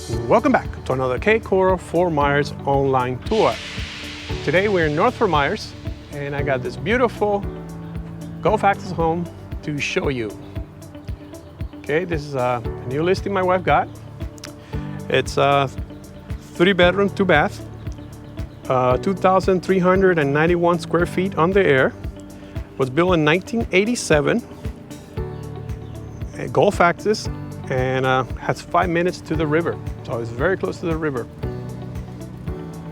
Welcome back to another K-Core Fort Myers online tour. Today we're in North Fort Myers and I got this beautiful golf access home to show you. Okay, this is a new listing my wife got. It's a 3-bedroom, 2-bath, 2,391 square feet on the air. Was built in 1987. Golf access and has 5 minutes to the river. So it's very close to the river.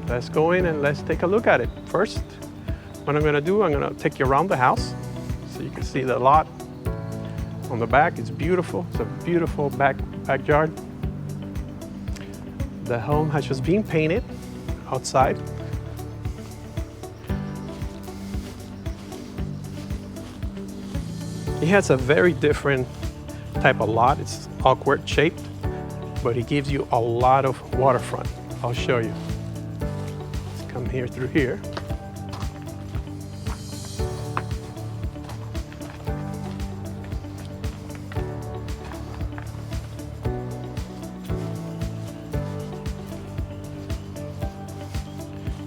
Let's go in and let's take a look at it. First, what I'm gonna do, I'm gonna take you around the house so you can see the lot on the back. It's beautiful. It's a beautiful backyard. The home has just been painted outside. It has a very different type of lot. It's awkward shaped, but it gives you a lot of waterfront. I'll show you. Let's come here through here.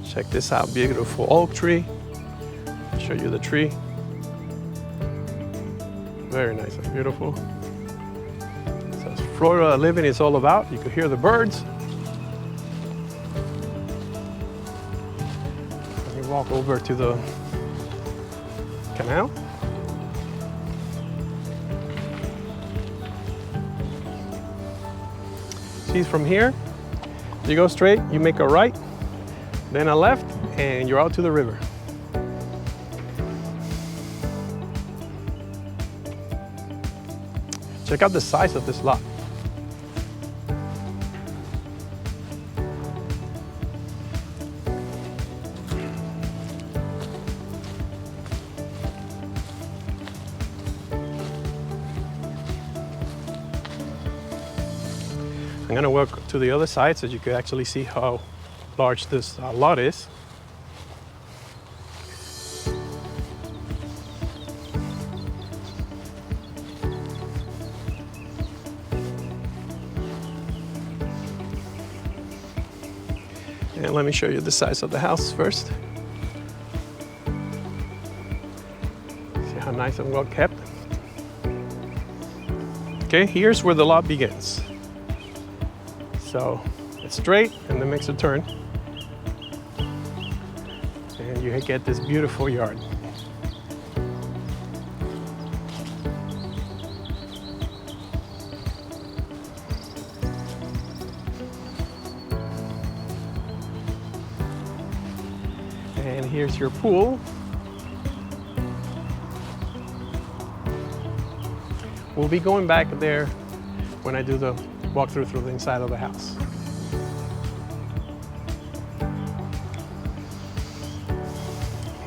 Check this out, beautiful oak tree. I'll show you the tree. Very nice and beautiful. So Florida living is all about. You can hear the birds. Let me walk over to the canal. See, from here, you go straight, you make a right, then a left, and you're out to the river. Check out the size of this lot. I'm gonna walk to the other side so you can actually see how large this lot is. And let me show you the size of the house first. See how nice and well kept. Okay, here's where the lot begins. So it's straight and then makes a turn. And you get this beautiful yard. And here's your pool. We'll be going back there when I do the walkthrough through the inside of the house.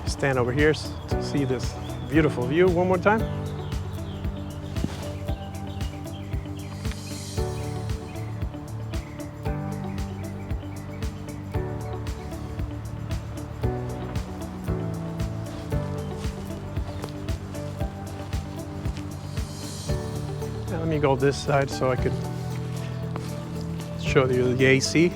Stand over here to see this beautiful view one more time. Let me go this side so I could show you the AC.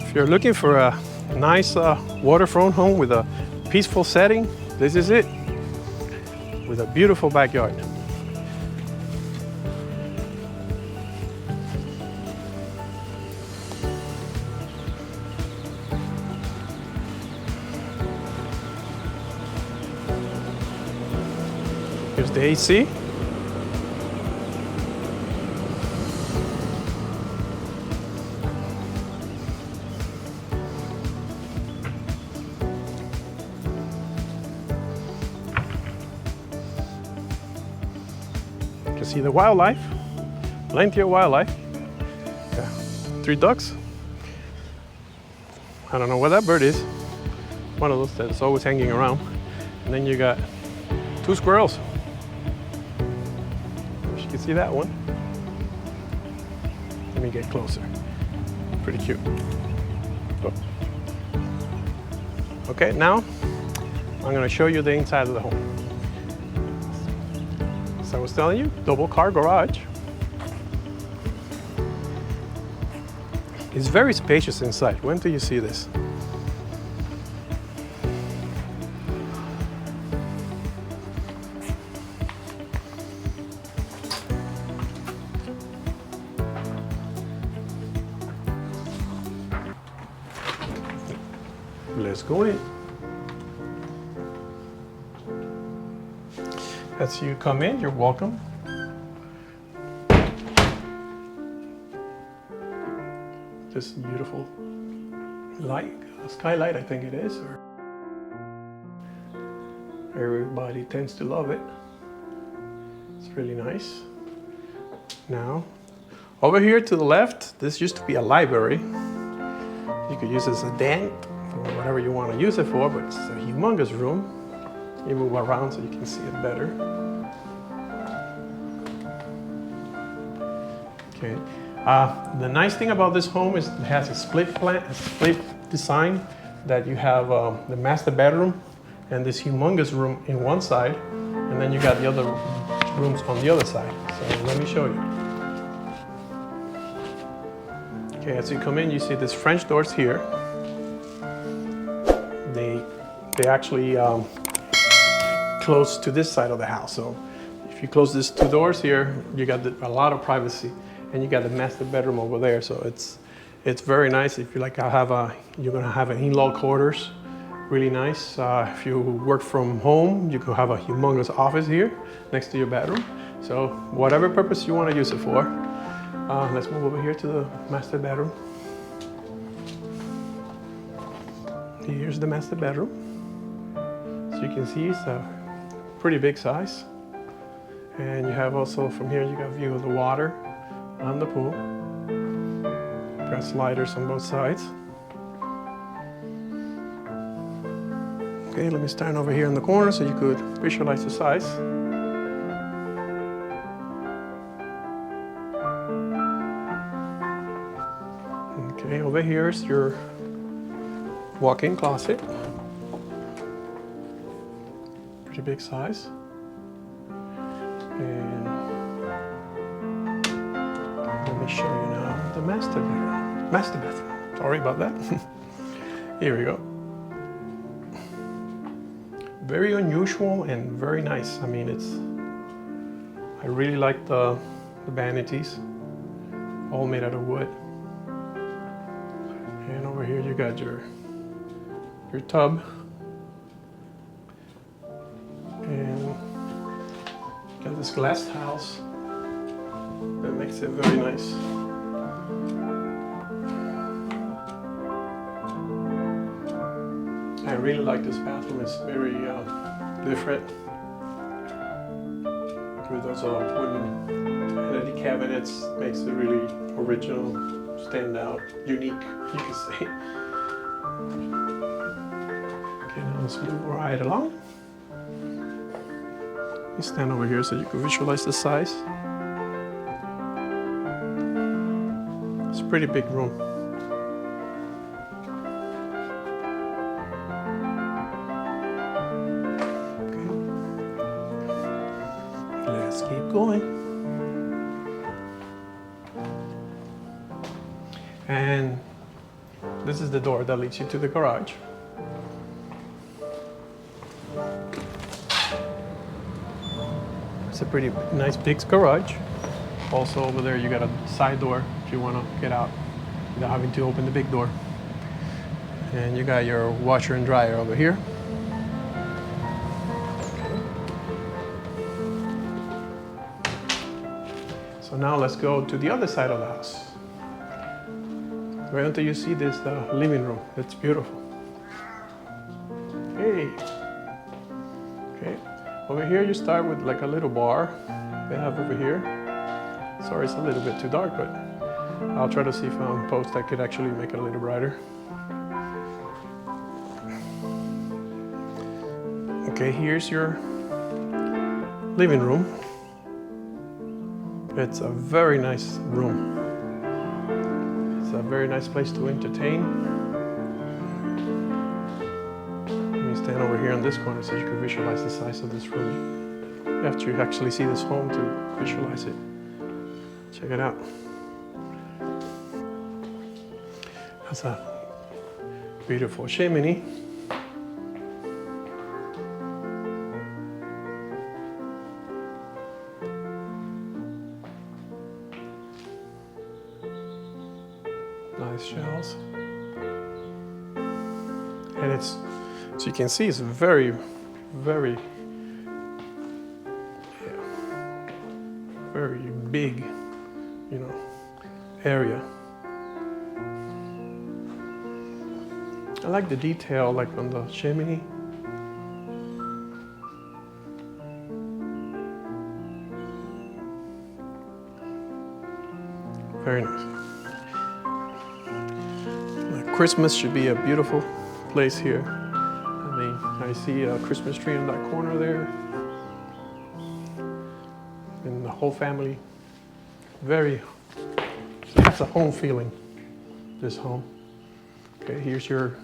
If you're looking for a nice waterfront home with a peaceful setting, this is it, with a beautiful backyard. Here's the AC. You can see the wildlife, plenty of wildlife. Yeah. 3 ducks. I don't know what that bird is. One of those that's always hanging around. And then you got 2 squirrels. You can see that one. Let me get closer. Pretty cute. Oh. Okay, now I'm going to show you the inside of the home. as I was telling you, double car garage. It's very spacious inside. When do you see this? Let's go in. As you come in, you're welcome. This beautiful light, skylight, I think it is. Or everybody tends to love it. It's really nice. Now, over here to the left, this used to be a library. You could use it as a den or whatever you want to use it for, but it's a humongous room. You move around so you can see it better. Okay. The nice thing about this home is it has a split design, that you have the master bedroom and this humongous room in one side, and then you got the other rooms on the other side. So let me show you. Okay, as you come in, you see these French doors here. They actually close to this side of the house. So if you close these two doors here, you got a lot of privacy, and you got the master bedroom over there. So it's very nice. If you like, you're gonna have an in-law quarters, really nice. If you work from home, you could have a humongous office here next to your bedroom. So whatever purpose you want to use it for. Let's move over here to the master bedroom. Here's the master bedroom. So you can see it's a pretty big size. And you have also from here, you got a view of the water and the pool. Got sliders on both sides. Okay, let me stand over here in the corner so you could visualize the size. Okay, over here is your walk-in closet. Pretty big size. And let me show you now the master bedroom. Master bathroom. Sorry about that. Here we go. Very unusual and very nice. I mean, I really like the vanities, all made out of wood. And over here you got your tub. And you got this glass house that makes it very nice. I really like this bathroom. It's very different. With those wooden vanity cabinets, makes it really original, stand out, unique, you could say. Okay, now let's move right along. You stand over here so you can visualize the size. It's a pretty big room. Let's keep going. And this is the door that leads you to the garage. It's a pretty nice big garage. Also over there you got a side door if you want to get out without having to open the big door. And you got your washer and dryer over here. So now let's go to the other side of the house. Wait until you see this living room. It's beautiful. Hey. Okay. Over here you start with like a little bar they have over here. Sorry, it's a little bit too dark, but I'll try to see if on post I could actually make it a little brighter. Okay, here's your living room. It's a very nice room. It's a very nice place to entertain. Let me stand over here in this corner so you can visualize the size of this room. You have to actually see this home to visualize it. Check it out. That's a beautiful chimney. Nice shells. And it's, so you can see, it's very, very, very big, you know, area. I like the detail, like on the chimney. Very nice. Christmas should be a beautiful place here. I mean, I see a Christmas tree in that corner there. And the whole family, very, it has a home feeling, this home. Okay, here's your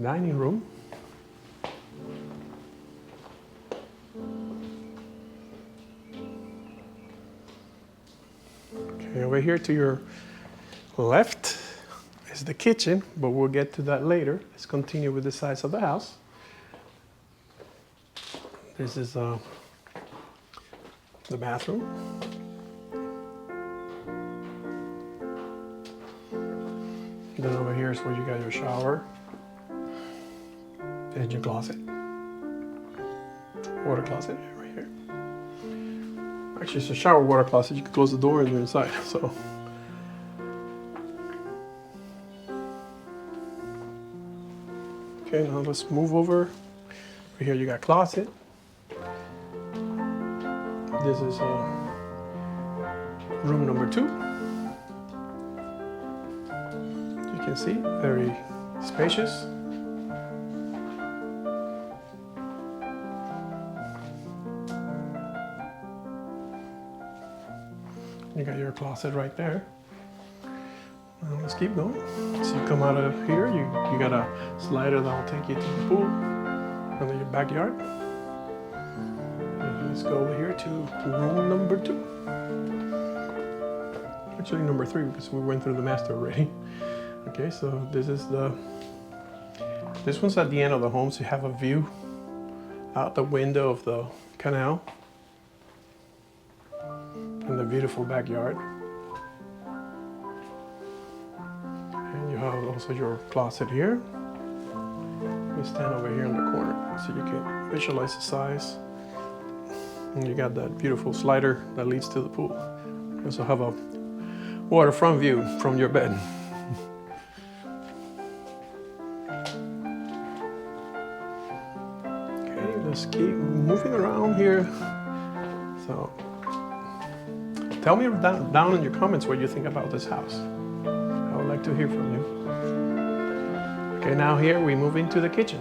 dining room. Okay, over here to your left is the kitchen, but we'll get to that later. Let's continue with the size of the house. This is the bathroom. Then over here is where you got your shower and your closet. Water closet right here. Actually, it's a shower water closet. You can close the door and you're inside. So. Okay, now let's move over. Over here you got closet. This is room number 2. You can see, very spacious. You got your closet right there. Now let's keep going. So you come out of here, you got a slider that'll take you to the pool, and then your backyard. And let's go over here to room number 2. Actually number 3, because we went through the master already. Okay, so this one's at the end of the home, so you have a view out the window of the canal and the beautiful backyard. Also your closet here. You stand over here in the corner so you can visualize the size. And you got that beautiful slider that leads to the pool. You also have a waterfront view from your bed. Okay, let's keep moving around here. So tell me down in your comments what you think about this house. I would like to hear from you. Okay, now here we move into the kitchen.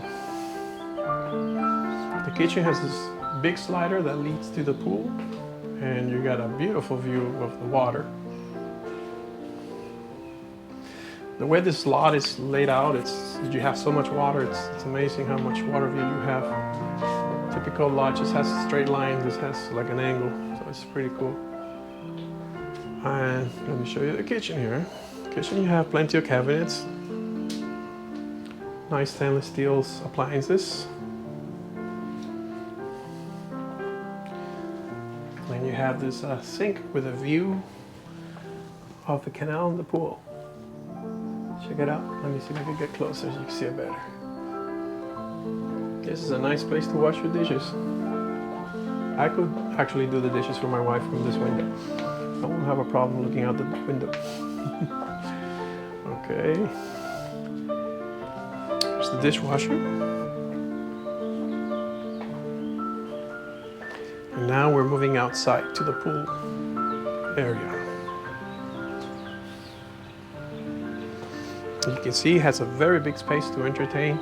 The kitchen has this big slider that leads to the pool, and you got a beautiful view of the water. The way this lot is laid out, you have so much water, it's amazing how much water view you have. Typical lot just has a straight line, this has like an angle, so it's pretty cool. And let me show you the kitchen here. Kitchen, you have plenty of cabinets. Nice stainless steel appliances. And you have this sink with a view of the canal and the pool. Check it out. Let me see if I can get closer so you can see it better. This is a nice place to wash your dishes. I could actually do the dishes for my wife from this window. I won't have a problem looking out the window. Okay. There's the dishwasher. And now we're moving outside to the pool area. You can see it has a very big space to entertain.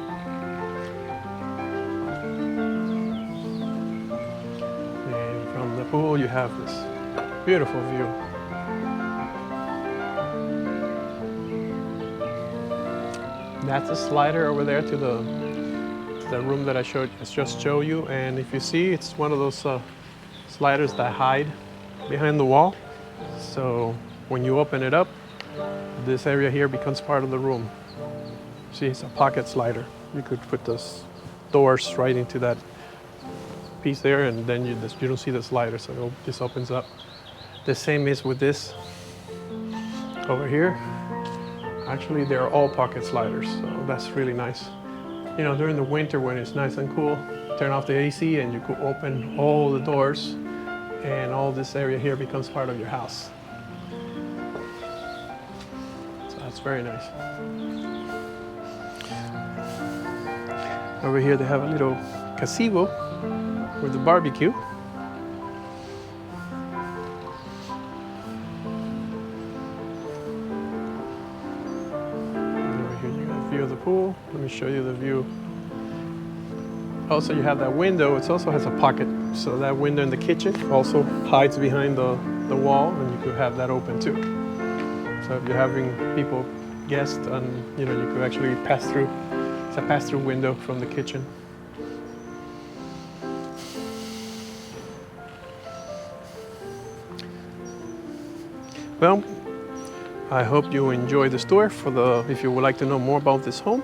And from the pool you have this beautiful view. That's a slider over there to the room that I just showed you. And if you see, it's one of those sliders that hide behind the wall. So when you open it up, this area here becomes part of the room. See, it's a pocket slider. You could put those doors right into that piece there, and then you don't see the slider, so this opens up. The same is with this over here. Actually, they're all pocket sliders, so that's really nice. You know, during the winter when it's nice and cool, turn off the AC and you could open all the doors, and all this area here becomes part of your house. So that's very nice. Over here they have a little gazebo with the barbecue. And over here you got a view of the pool. Let me show you the view. Also, you have that window. It also has a pocket, so that window in the kitchen also hides behind the wall, and you could have that open too. So if you're having people, guests, and you could actually pass through. It's a pass-through window from the kitchen. Well, I hope you enjoy this tour. If you would like to know more about this home,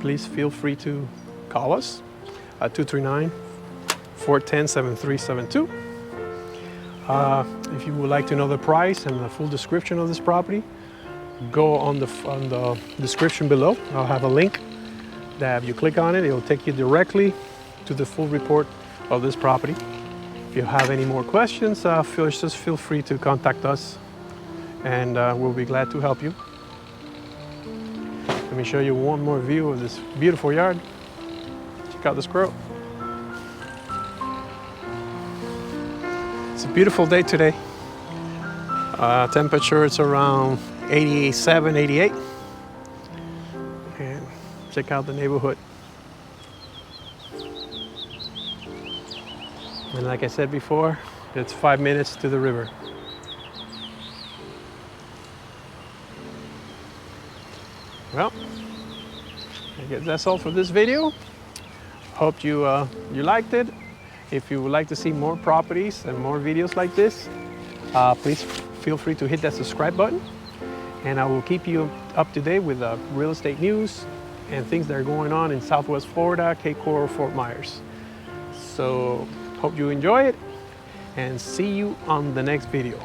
please feel free to call us at 239-410-7372. If you would like to know the price and the full description of this property, go on the description below. I'll have a link that if you click on it, it'll take you directly to the full report of this property. If you have any more questions, just feel free to contact us, and we'll be glad to help you. Let me show you one more view of this beautiful yard. Check out the squirrel. It's a beautiful day today. Temperature is around 87, 88. And check out the neighborhood. And like I said before, it's 5 minutes to the river. Well, I guess that's all for this video. Hope you liked it. If you would like to see more properties and more videos like this, please feel free to hit that subscribe button, and I will keep you up to date with real estate news and things that are going on in Southwest Florida, Cape Coral, Fort Myers. So hope you enjoy it, and see you on the next video.